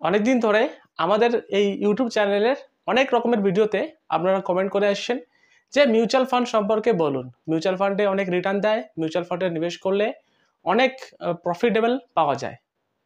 অনেকদিন ধরে আমাদের এই ইউটিউব চ্যানেলের অনেক রকমের ভিডিওতে আপনারা কমেন্ট করে আসছেন যে মিউচুয়াল ফান্ড সম্পর্কে বলুন। মিউচুয়াল ফান্ডে অনেক রিটার্ন দেয়, মিউচুয়াল ফান্ডে নিবেশ করলে অনেক প্রফিটেবল পাওয়া যায়।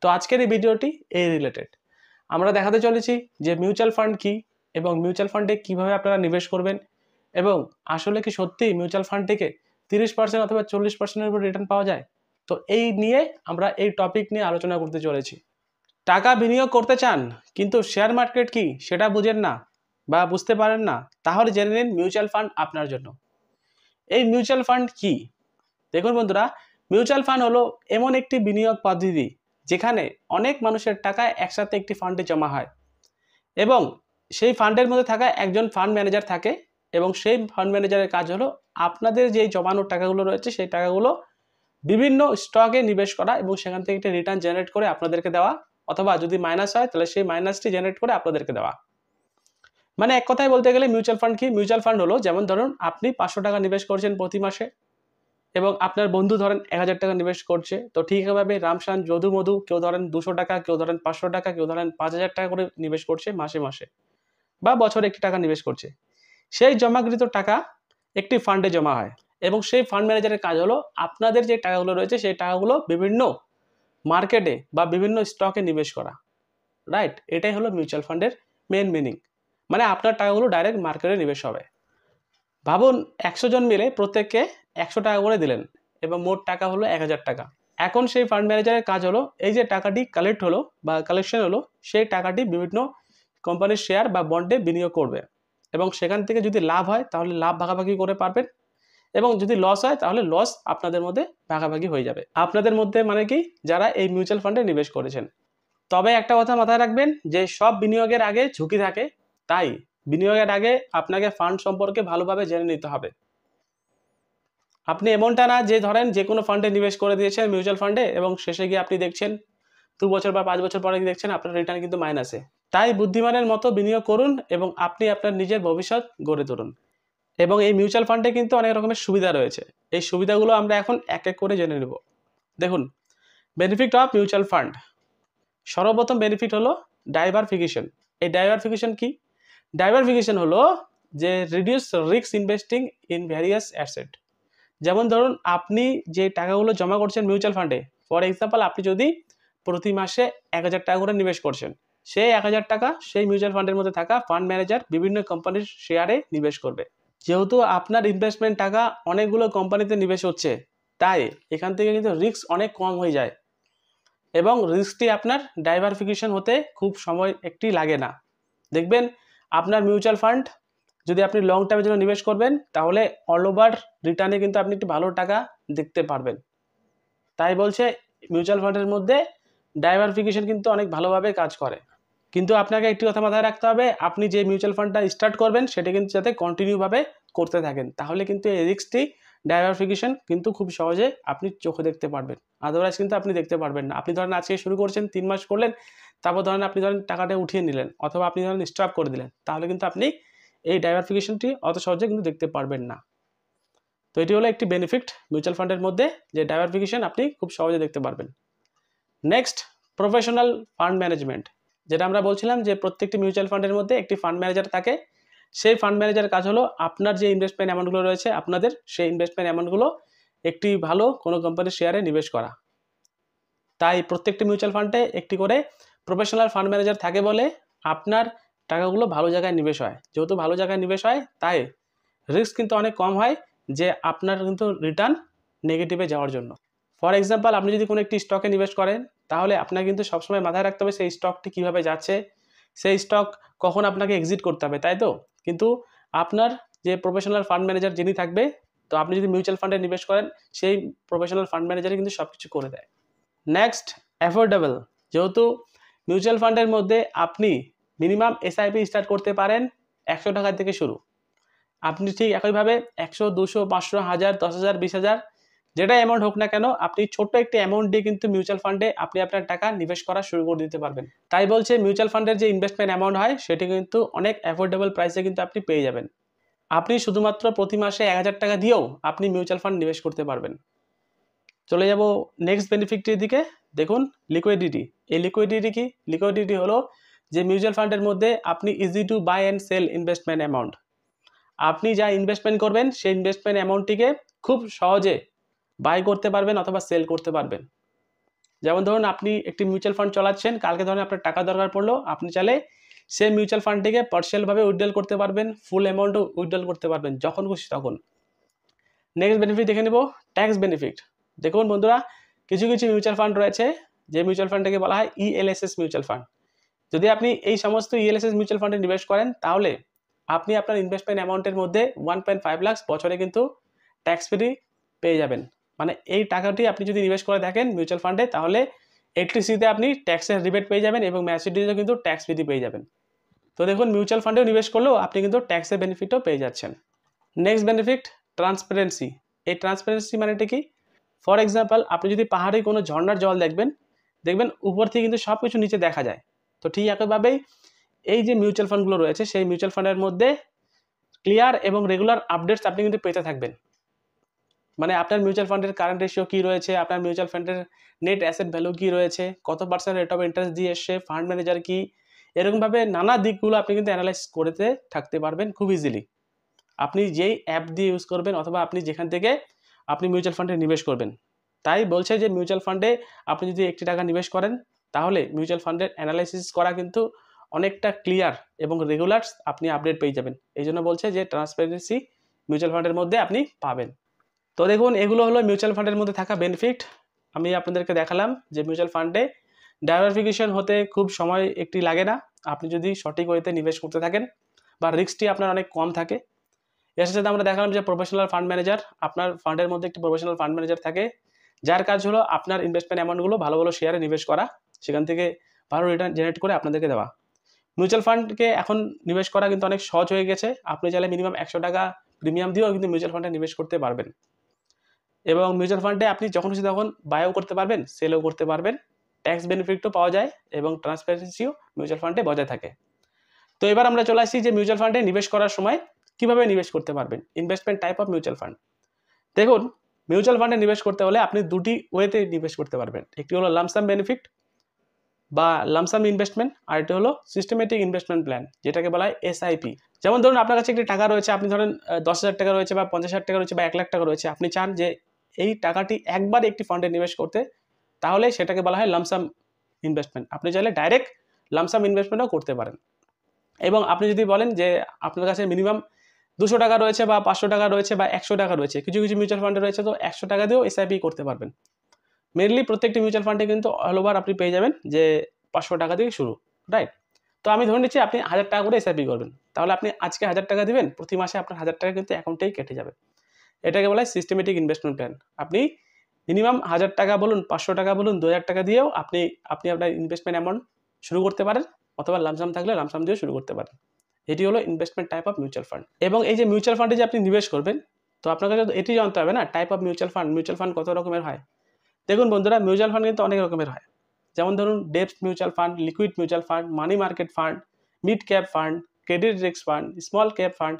তো আজকের এই ভিডিওটি এই রিলেটেড আমরা দেখাতে চলেছি যে মিউচুয়াল ফান্ড কি এবং মিউচুয়াল ফান্ডে কিভাবে আপনারা নিবেশ করবেন এবং আসলে কি সত্যি মিউচুয়াল ফান্ড থেকে 30% অথবা 40%-এর উপর রিটার্ন পাওয়া যায়। তো এই নিয়ে আমরা এই টপিক নিয়ে আলোচনা করতে চলেছি। টাকা বিনিয়োগ করতে চান কিন্তু শেয়ার মার্কেট কি সেটা বুঝেন না বা বুঝতে পারেন না, তাহলে জেনে নিন মিউচুয়াল ফান্ড আপনার জন্য। এই মিউচুয়াল ফান্ড কি? দেখুন বন্ধুরা, মিউচুয়াল ফান্ড হলো এমন একটি বিনিয়োগ পদ্ধতি যেখানে অনেক মানুষের টাকা একসাথে একটি ফান্ডে জমা হয় এবং সেই ফান্ডের মধ্যে থাকা একজন ফান্ড ম্যানেজার থাকে এবং সেই ফান্ড ম্যানেজারের কাজ হলো আপনাদের যে জমানো টাকাগুলো রয়েছে সেই টাকাগুলো বিভিন্ন স্টকে নিবেশ করা এবং সেখান থেকে একটা রিটার্ন জেনারেট করে আপনাদেরকে দেওয়া, অথবা যদি মাইনাস হয় তাহলে সেই মাইনাসটি জেনারেট করে আপনাদেরকে দেওয়া। মানে এক কথায় বলতে গেলে মিউচুয়াল ফান্ড কি? মিউচুয়াল ফান্ড হলো যেমন ধরুন আপনি 500 টাকা নিবেশ করছেন প্রতি মাসে এবং আপনার বন্ধু ধরেন 1000 টাকা নিবেশ করছে, তো ঠিকভাবে রামশান যদু মধু কেউ ধরেন 200 টাকা, কেউ ধরেন 500 টাকা, কেউ ধরেন 5000 টাকা করে নিবেশ করছে মাসে মাসে বা বছরে একটি টাকা নিবেশ করছে। সেই জমাকৃত টাকা একটি ফান্ডে জমা হয় এবং সেই ফান্ড ম্যানেজারের কাজ হলো আপনাদের যে টাকাগুলো রয়েছে সেই টাকাগুলো বিভিন্ন মার্কেটে বা বিভিন্ন স্টকে নিবেশ করা। রাইট, এটাই হলো মিউচুয়াল ফান্ডের মেন মিনিং। মানে আপনার টাকাগুলো ডাইরেক্ট মার্কেটে নিবেশ হবে। ভাবুন 100 জন মিলে প্রত্যেককে 100 টাকা করে দিলেন এবং মোট টাকা হলো 1000 টাকা। এখন সেই ফান্ড ম্যানেজারের কাজ হলো এই যে টাকাটি কালেক্ট হলো বা কালেকশন হলো সেই টাকাটি বিভিন্ন কোম্পানির শেয়ার বা বন্ডে বিনিয়োগ করবে এবং সেখান থেকে যদি লাভ হয় তাহলে লাভ ভাগাভাগি করে পারবেন এবং যদি লস হয় তাহলে লস আপনাদের মধ্যে ভাগাভাগি হয়ে যাবে, আপনাদের মধ্যে মানে কি যারা এই মিউচুয়াল ফান্ডে নিবেশ করেছেন। তবে একটা কথা মাথায় রাখবেন যে সব বিনিয়োগের আগে ঝুঁকি থাকে, তাই বিনিয়োগের আগে আপনাকে ফান্ড সম্পর্কে ভালোভাবে জেনে নিতে হবে। আপনি এমনটা না যে ধরেন যে কোনো ফান্ডে নিবেশ করে দিয়েছেন মিউচুয়াল ফান্ডে এবং শেষে গিয়ে আপনি দেখছেন 2 বছর বা 5 বছর পরে দেখছেন আপনার রিটার্ন কিন্তু মাইনাসে। তাই বুদ্ধিমানের মতো বিনিয়োগ করুন এবং আপনি আপনার নিজের ভবিষ্যৎ গড়ে তুলুন। এবং এই মিউচুয়াল ফান্ডে কিন্তু অনেক রকমের সুবিধা রয়েছে, এই সুবিধাগুলো আমরা এখন এক এক করে জেনে নেব। দেখুন, বেনিফিট অফ মিউচুয়াল ফান্ড। সর্বপ্রথম বেনিফিট হলো ডাইভারফিকেশন। এই ডাইভারফিকেশন কি? ডাইভারফিকেশন হলো যে reduce risk investing in various asset. যেমন ধরুন আপনি যে টাকাগুলো জমা করছেন মিউচুয়াল ফান্ডে, ফর এক্সাম্পল আপনি যদি প্রতি মাসে 1000 টাকা করে নিবেশ করছেন, সেই 1000 টাকা সেই মিউচুয়াল ফান্ডের মধ্যে থাকা ফান্ড ম্যানেজার বিভিন্ন কোম্পানির শেয়ারে নিবেশ করবে। যেহেতু আপনার ইনভেস্টমেন্ট টাকা অনেকগুলো কোম্পানিতে নিবেশ হচ্ছে, তাই এখান থেকে কিন্তু রিস্ক অনেক কম হয়ে যায় এবং রিস্কটি আপনার ডাইভারফিকেশন হতে খুব সময় একটি লাগে না। দেখবেন আপনার মিউচুয়াল ফান্ড যদি আপনি লং টার্মের জন্য নিবেশ করবেন তাহলে অল ওভার রিটার্নে কিন্তু আপনি একটু ভালো টাকা দেখতে পারবেন। তাই বলছে মিউচুয়াল ফান্ডের মধ্যে ডাইভারফিকেশন কিন্তু অনেক ভালোভাবে কাজ করে। কিন্তু আপনাকে একটি কথা মাথায় রাখতে হবে, আপনি যে মিউচুয়াল ফান্ডটা স্টার্ট করবেন সেটা কিন্তু যাতে কন্টিনিউভাবে করতে থাকেন, তাহলে কিন্তু এই রিস্কটি ডাইভারফিকেশন কিন্তু খুব সহজে আপনি চোখে দেখতে পারবেন। আদারওয়াইজ কিন্তু আপনি দেখতে পারবেন না। আপনি ধরেন আজকে শুরু করছেন, 3 মাস করলেন, তারপর ধরেন আপনি ধরেন টাকাটা উঠিয়ে নিলেন অথবা আপনি ধরেন স্টপ করে দিলেন, তাহলে কিন্তু আপনি এই ডাইভারফিকেশনটি অত সহজে কিন্তু দেখতে পারবেন না। তো এটি হলো একটি বেনিফিট মিউচুয়াল ফান্ডের মধ্যে, যে ডাইভারফিকেশন আপনি খুব সহজে দেখতে পারবেন। Next, professional fund management. যেটা আমরা বলছিলাম যে প্রত্যেকটি মিউচুয়াল ফান্ডের মধ্যে একটি ফান্ড ম্যানেজার থাকে। সেই ফান্ড ম্যানেজারের কাজ হলো আপনার যে ইনভেস্টমেন্ট অ্যামাউন্টগুলো রয়েছে আপনাদের সেই ইনভেস্টমেন্ট অ্যামাউন্টগুলো একটি ভালো কোনো কোম্পানির শেয়ারে নিবেশ করা। তাই প্রত্যেকটি মিউচুয়াল ফান্ডে একটি করে প্রফেশনাল ফান্ড ম্যানেজার থাকে বলে আপনার টাকাগুলো ভালো জায়গায় নিবেশ হয়। যেহেতু ভালো জায়গায় নিবেশ হয় তাই রিস্ক কিন্তু অনেক কম হয় যে আপনার কিন্তু রিটার্ন নেগেটিভে যাওয়ার জন্য। ফর এক্সাম্পল আপনি যদি কোনো একটি স্টকে নিবেশ করেন তাহলে আপনাকে কিন্তু সবসময় মাথায় রাখতে হবে সেই স্টকটি কীভাবে যাচ্ছে, সেই স্টক কখন আপনাকে এক্সিট করতে হবে, তাই তো? কিন্তু আপনার যে প্রফেশনাল ফান্ড ম্যানেজার যিনি থাকবে, তো আপনি যদি মিউচুয়াল ফান্ডে নিবেশ করেন সেই প্রফেশনাল ফান্ড ম্যানেজারই কিন্তু সব কিছু করে দেয়। Next, affordable. যেহেতু মিউচুয়াল ফান্ডের মধ্যে আপনি মিনিমাম এসআইপি স্টার্ট করতে পারেন 100 টাকা থেকে শুরু। আপনি ঠিক একইভাবে 100, 200, 500, 1000, 10,000, 20,000 যেটা অ্যামাউন্ট হোক না কেন, আপনি ছোট্ট একটি অ্যামাউন্ট দিয়ে কিন্তু মিউচুয়াল ফান্ডে আপনি আপনার টাকা নিবেশ করা শুরু করে দিতে পারবেন। তাই বলছে মিউচুয়াল ফান্ডের যে ইনভেস্টমেন্ট অ্যামাউন্ট হয় সেটি কিন্তু অনেক অ্যাফোর্ডেবল প্রাইসে কিন্তু আপনি পেয়ে যাবেন। আপনি শুধুমাত্র প্রতি মাসে 1000 টাকা দিয়েও আপনি মিউচুয়াল ফান্ড নিবেশ করতে পারবেন। চলে যাব নেক্সট বেনিফিটটির দিকে। দেখুন, লিকুইডিটি। এই লিকুইডিটি কি? লিকুইডিটি হলো যে মিউচুয়াল ফান্ডের মধ্যে আপনি easy to buy and sell investment amount, আপনি যা ইনভেস্টমেন্ট করবেন সেই ইনভেস্টমেন্ট অ্যামাউন্টটিকে খুব সহজে বাই করতে পারবেন অথবা সেল করতে পারবেন। যেমন ধরুন আপনি একটি মিউচুয়াল ফান্ড চালাচ্ছেন, কালকে ধরুন আপনার টাকা দরকার পড়লো, আপনি চাইলে সেই মিউচুয়াল ফান্ডটিকে পার্শিয়ালভাবে উইথড্রল করতে পারবেন, ফুল অ্যামাউন্টও উইথড্রল করতে পারবেন যখন খুশি তখন। নেক্সট বেনিফিট দেখে নেব, ট্যাক্স বেনিফিট। দেখুন বন্ধুরা, কিছু কিছু মিউচুয়াল ফান্ড রয়েছে যে মিউচুয়াল ফান্ডটাকে বলা হয় ইএলএসএস মিউচুয়াল ফান্ড। যদি আপনি এই সমস্ত ইএলএসএস মিউচুয়াল ফান্ডে নিবেশ করেন তাহলে আপনি আপনার ইনভেস্টমেন্ট অ্যামাউন্টের মধ্যে 1.5 লাখ বছরে কিন্তু ট্যাক্স ফ্রি পেয়ে যাবেন। মানে এই টাকাটি আপনি যদি নিবেশ করে দেখেন মিউচুয়াল ফান্ডে, তাহলে এলটিসিতে আপনি ট্যাক্সের রিবেট পেয়ে যাবেন এবং ম্যাচুরিটিতেও কিন্তু ট্যাক্স ফ্রি পেয়ে যাবেন। তো দেখুন মিউচুয়াল ফান্ডেও নিবেশ করলেও আপনি কিন্তু ট্যাক্সের বেনিফিটও পেয়ে যাচ্ছেন। Next benefit transparency. এই ট্রান্সপারেন্সি মানেটা কি? ফর এক্সাম্পল, আপনি যদি পাহাড়ে কোনো ঝর্ণার জল দেখবেন উপর থেকে কিন্তু সব কিছু নিচে দেখা যায়। তো ঠিক একইভাবেই এই যে মিউচুয়াল ফান্ডগুলো রয়েছে সেই মিউচুয়াল ফান্ডের মধ্যে ক্লিয়ার এবং রেগুলার আপডেটস আপনি কিন্তু পেতে থাকবেন। মানে আপনার মিউচুয়াল ফান্ডের কারেন্ট রেশিও কী রয়েছে, আপনার মিউচুয়াল ফান্ডের নেট অ্যাসেট ভ্যালু কী রয়েছে, কত পার্সেন্ট রেট অফ ইন্টারেস্ট দিয়ে এসছে, ফান্ড ম্যানেজার কি, এরকমভাবে নানা দিকগুলো আপনি কিন্তু অ্যানালাইজ করতে থাকতে পারবেন খুব ইজিলি। আপনি যেই অ্যাপ দিয়ে ইউজ করবেন অথবা আপনি যেখান থেকে আপনি মিউচুয়াল ফান্ডে নিবেশ করবেন। তাই বলছে যে মিউচুয়াল ফান্ডে আপনি যদি 1 টাকা নিবেশ করেন তাহলে মিউচুয়াল ফান্ডের অ্যানালাইসিস করা কিন্তু অনেকটা ক্লিয়ার এবং রেগুলার আপনি আপডেট পেয়ে যাবেন। এই জন্য বলছে যে ট্রান্সপারেন্সি মিউচুয়াল ফান্ডের মধ্যে আপনি পাবেন। তো দেখুন এগুলো হলো মিউচুয়াল ফান্ডের মধ্যে থাকা বেনিফিট। আমি আপনাদেরকে দেখালাম যে মিউচুয়াল ফান্ডে ডাইভারফিকেশন হতে খুব সময় একটি লাগে না, আপনি যদি সঠিক ওয়েতে নিবেশ করতে থাকেন বা রিস্কটি আপনার অনেক কম থাকে। এর সাথে আমরা দেখালাম যে প্রফেশনাল ফান্ড ম্যানেজার, আপনার ফান্ডের মধ্যে একটি প্রফেশনাল ফান্ড ম্যানেজার থাকে যার কাজ হলো আপনার ইনভেস্টমেন্ট অ্যামাউন্টগুলো ভালো ভালো শেয়ারে নিবেশ করা, সেখান থেকে ভালো রিটার্ন জেনারেট করে আপনাদেরকে দেওয়া। মিউচুয়াল ফান্ডকে এখন নিবেশ করা কিন্তু অনেক সহজ হয়ে গেছে। আপনি চাইলে মিনিমাম 100 টাকা প্রিমিয়াম দিয়েও কিন্তু মিউচুয়াল ফান্ডে নিবেশ করতে পারবেন এবং মিউচুয়াল ফান্ডে আপনি যখন খুশি তখন বাইও করতে পারবেন, সেলও করতে পারবেন, ট্যাক্স বেনিফিটও পাওয়া যায় এবং ট্রান্সপারেন্সিও মিউচুয়াল ফান্ডে বজায় থাকে। তো এবার আমরা চলে আসছি যে মিউচুয়াল ফান্ডে নিবেশ করার সময় কিভাবে নিবেশ করতে পারবেন, investment type of mutual fund. দেখুন মিউচুয়াল ফান্ডে নিবেশ করতে হলে আপনি দুটি ওয়েতে নিবেশ করতে পারবেন, একটি হলো লামসাম বেনিফিট বা লামসাম ইনভেস্টমেন্ট, আর এটি হলো সিস্টেমেটিক ইনভেস্টমেন্ট প্ল্যান যেটাকে বলা হয় এসআইপি। যেমন ধরুন আপনার কাছে একটি টাকা রয়েছে, আপনি ধরেন 10,000 টাকা রয়েছে বা 50,000 টাকা রয়েছে বা 1 লাখ টাকা রয়েছে, আপনি চান যে এই টাকাটি একবার একটি ফান্ডে নিবেশ করতে, তাহলে সেটাকে বলা হয় লামসাম ইনভেস্টমেন্ট। আপনি চাইলে ডাইরেক্ট লামসাম ইনভেস্টমেন্টও করতে পারেন। এবং আপনি যদি বলেন যে আপনার কাছে মিনিমাম 200 টাকা রয়েছে বা 500 টাকা রয়েছে বা 100 টাকা রয়েছে, কিছু কিছু মিউচুয়াল ফান্ডে রয়েছে তো 100 টাকা দিয়েও এসআইপি করতে পারবেন। মেনলি প্রত্যেকটি মিউচুয়াল ফান্ডে কিন্তু অল ওভার আপনি পেয়ে যাবেন যে 500 টাকা থেকে শুরু, রাইট? তো আমি ধরে নিচ্ছি আপনি 1000 টাকা করে এসআইপি করবেন, তাহলে আপনি আজকে 1000 টাকা দিবেন, প্রতি মাসে আপনার 1000 টাকা কিন্তু অ্যাকাউন্টেই কেটে যাবে। এটাকে বলা হয় সিস্টেমেটিক ইনভেস্টমেন্ট প্ল্যান। আপনি মিনিমাম 1000 টাকা বলুন, 500 টাকা বলুন, 2000 টাকা দিয়েও আপনি আপনার ইনভেস্টমেন্ট অ্যামাউন্ট শুরু করতে পারেন অথবা লামসাম থাকলে লামসাম দিয়েও শুরু করতে পারেন। এটি হলো investment type of mutual fund. এবং এই যে মিউচুয়াল ফান্ডে যে আপনি নিবেশ করবেন, তো আপনাকে এটি জানতে হবে না টাইপ অফ মিউচুয়াল ফান্ড কত রকমের হয়। দেখুন বন্ধুরা, মিউচুয়াল ফান্ড কিন্তু অনেক রকমের হয়। যেমন ধরুন ডেপ্ট mutual fund, liquid mutual fund, money market fund, mid cap fund, credit risk fund, small cap fund.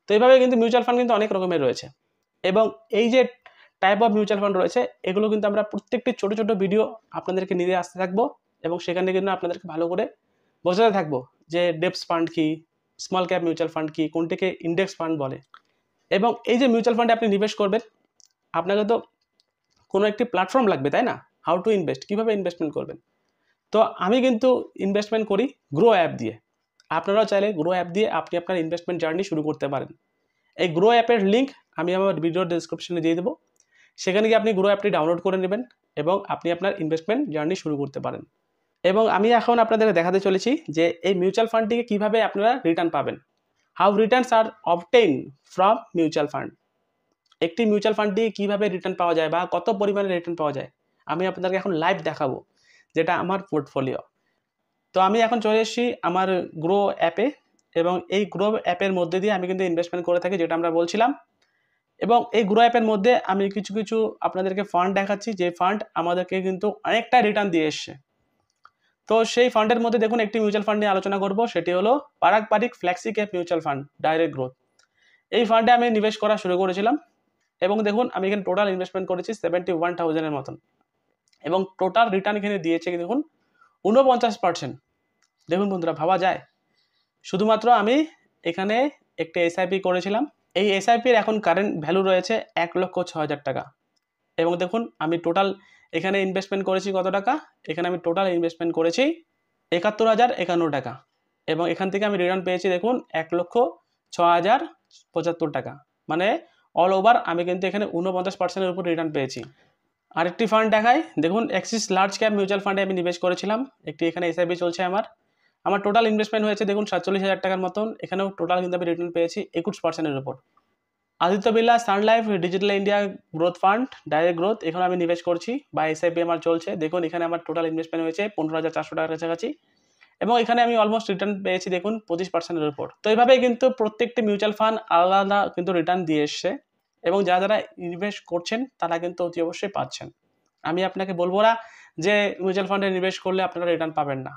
তো এইভাবে কিন্তু মিউচুয়াল ফান্ড কিন্তু অনেক রকমের রয়েছে। এবং এই যে টাইপ অফ মিউচুয়াল ফান্ড রয়েছে এগুলো কিন্তু আমরা প্রত্যেকটি ছোট ছোট ভিডিও আপনাদেরকে নিয়ে আসতে থাকবো এবং সেখানে কিন্তু আপনাদেরকে ভালো করে বোঝাতে থাকবো যে ডেপ্ট ফান্ড কি, স্মল ক্যাপ মিউচুয়াল ফান্ড কি, কোনটিকে ইন্ডেক্স ফান্ড বলে। এবং এই যে মিউচুয়াল ফান্ডে আপনি নিবেশ করবেন, আপনাকে তো কোনো একটি প্ল্যাটফর্ম লাগবে, তাই না? হাউ টু ইনভেস্ট, কীভাবে ইনভেস্টমেন্ট করবেন। তো আমি কিন্তু ইনভেস্টমেন্ট করি গ্রো অ্যাপ দিয়ে। আপনারাও চাইলে গ্রো অ্যাপ দিয়ে আপনি আপনার ইনভেস্টমেন্ট জার্নি শুরু করতে পারেন। এই গ্রো অ্যাপের লিঙ্ক আমি আমার ভিডিওর ডেসক্রিপশনে দিয়ে দেবো, সেখানে গিয়ে আপনি গ্রো অ্যাপটি ডাউনলোড করে নেবেন এবং আপনি আপনার ইনভেস্টমেন্ট জার্নি শুরু করতে পারেন। এবং আমি এখন আপনাদেরকে দেখাতে চলেছি যে এই মিউচুয়াল ফান্ডটিকে কীভাবে আপনারা রিটার্ন পাবেন, how returns are obtain from mutual fund. একটি মিউচুয়াল ফান্ড দিয়ে কীভাবে রিটার্ন পাওয়া যায় বা কত পরিমাণে রিটার্ন পাওয়া যায় আমি আপনাদেরকে এখন লাইভ দেখাবো, যেটা আমার পোর্টফোলিও। তো আমি এখন চলে এসেছি আমার গ্রো অ্যাপে এবং এই গ্রো অ্যাপের মধ্যে দিয়ে আমি কিন্তু ইনভেস্টমেন্ট করে থাকি, যেটা আমরা বলছিলাম। এবং এই গ্রো অ্যাপের মধ্যে আমি কিছু কিছু আপনাদেরকে ফান্ড দেখাচ্ছি, যে ফান্ড আমাদেরকে কিন্তু অনেকটা রিটার্ন দিয়ে এসছে। তো সেই ফান্ডের মধ্যে দেখুন একটি মিউচুয়াল ফান্ড নিয়ে আলোচনা করব, সেটি হলো Parag Parikh flexi cap mutual fund direct growth. এই ফান্ডে আমি নিবেশ করা শুরু করেছিলাম এবং দেখুন আমি এখানে টোটাল ইনভেস্টমেন্ট করেছি 71,000 এর মতন এবং টোটাল রিটার্ন এখানে দিয়েছে দেখুন 49%। দেখুন বন্ধুরা, ভাবা যায়। শুধুমাত্র আমি এখানে একটা এসআইপি করেছিলাম। এই এসআইপির এখন কারেন্ট ভ্যালু রয়েছে 1,06,000 টাকা। এবং দেখুন আমি টোটাল এখানে ইনভেস্টমেন্ট করেছি কত টাকা, এখানে আমি টোটাল ইনভেস্টমেন্ট করেছি 71,051 টাকা। এবং এখান থেকে আমি রিটার্ন পেয়েছি দেখুন 1,06,075 টাকা। মানে অল ওভার আমি কিন্তু এখানে 49%-এর উপর রিটার্ন পেয়েছি। আরেকটি ফান্ড দেখাই, দেখুন অ্যাক্সিস লার্জ ক্যাপ মিউচুয়াল ফান্ডে আমি নিবেশ করেছিলাম। একটি এখানে এসআইপি চলছে আমার টোটাল ইনভেস্টমেন্ট হয়েছে দেখুন 47,000 টাকার মতন। এখানেও টোটাল কিন্তু আমি রিটার্ন পেয়েছি 21%-এর উপর। Aditya Birla sun life digital India growth fund direct growth, এখানে আমি নিবেশ করছি বা এসআইপি আমার চলছে। দেখুন এখানে আমার টোটাল ইনভেস্টমেন্ট হয়েছে 15,400 টাকার কাছাকাছি এবং এখানে আমি অলমোস্ট রিটার্ন পেয়েছি দেখুন 25%-এর উপর। তো এইভাবে কিন্তু প্রত্যেকটি মিউচুয়াল ফান্ড আলাদা কিন্তু রিটার্ন দিয়ে এসছে এবং যারা যারা ইনভেস্ট করছেন তারা কিন্তু অতি অবশ্যই পাচ্ছেন। আমি আপনাকে বলবো না যে মিউচুয়াল ফান্ডে নিবেশ করলে আপনারা রিটার্ন পাবেন না,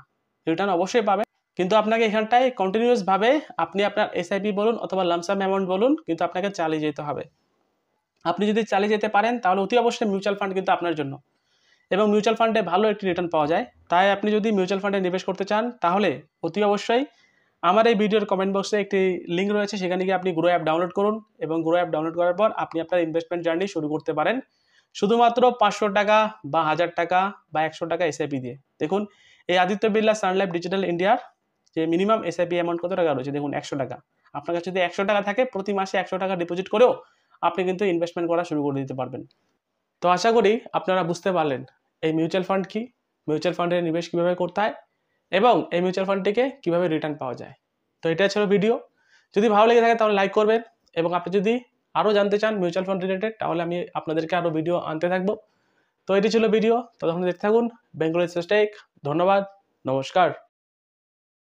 রিটার্ন অবশ্যই পাবেন, কিন্তু আপনাকে এখানটায় কন্টিনিউয়াসভাবে আপনি আপনার এসআইপি বলুন অথবা লামসাম অ্যামাউন্ট বলুন, কিন্তু আপনাকে চালিয়ে যেতে হবে। আপনি যদি চালিয়ে যেতে পারেন তাহলে অতি অবশ্যই মিউচুয়াল ফান্ড কিন্তু আপনার জন্য, এবং মিউচুয়াল ফান্ডে ভালো একটি রিটার্ন পাওয়া যায়। তাই আপনি যদি মিউচুয়াল ফান্ডে নিবেশ করতে চান তাহলে অতি অবশ্যই আমার এই ভিডিওর কমেন্ট বক্সে একটি লিঙ্ক রয়েছে, সেখানে গিয়ে আপনি গ্রো অ্যাপ ডাউনলোড করুন এবং গ্রো অ্যাপ ডাউনলোড করার পর আপনি আপনার ইনভেস্টমেন্ট জার্নি শুরু করতে পারেন শুধুমাত্র 500 টাকা বা 1000 টাকা বা 100 টাকা এসআইপি দিয়ে। দেখুন এই Aditya Birla sun life digital ইন্ডিয়ার যে মিনিমাম এসআইপি অ্যামাউন্ট কত টাকা রয়েছে দেখুন 100 টাকা। আপনার কাছে যদি 100 টাকা থাকে প্রতি মাসে 100 টাকা ডিপোজিট করেও আপনি কিন্তু ইনভেস্টমেন্ট করা শুরু করে দিতে পারবেন। তো আশা করি আপনারা বুঝতে পারলেন এই মিউচুয়াল ফান্ড কি, মিউচুয়াল ফান্ডে নিবেশ কীভাবে করতে হয় এবং এই মিউচুয়াল ফান্ড থেকে কীভাবে রিটার্ন পাওয়া যায়। তো এটাই ছিল ভিডিও। যদি ভালো লেগে থাকে তাহলে লাইক করবেন এবং আপনি যদি আরও জানতে চান মিউচুয়াল ফান্ড রিলেটেড তাহলে আমি আপনাদেরকে আরও ভিডিও আনতে থাকবো। তো এটি ছিল ভিডিও, ততক্ষণ দেখতে থাকুন বেঙ্গলি স্টেক। ধন্যবাদ, নমস্কার।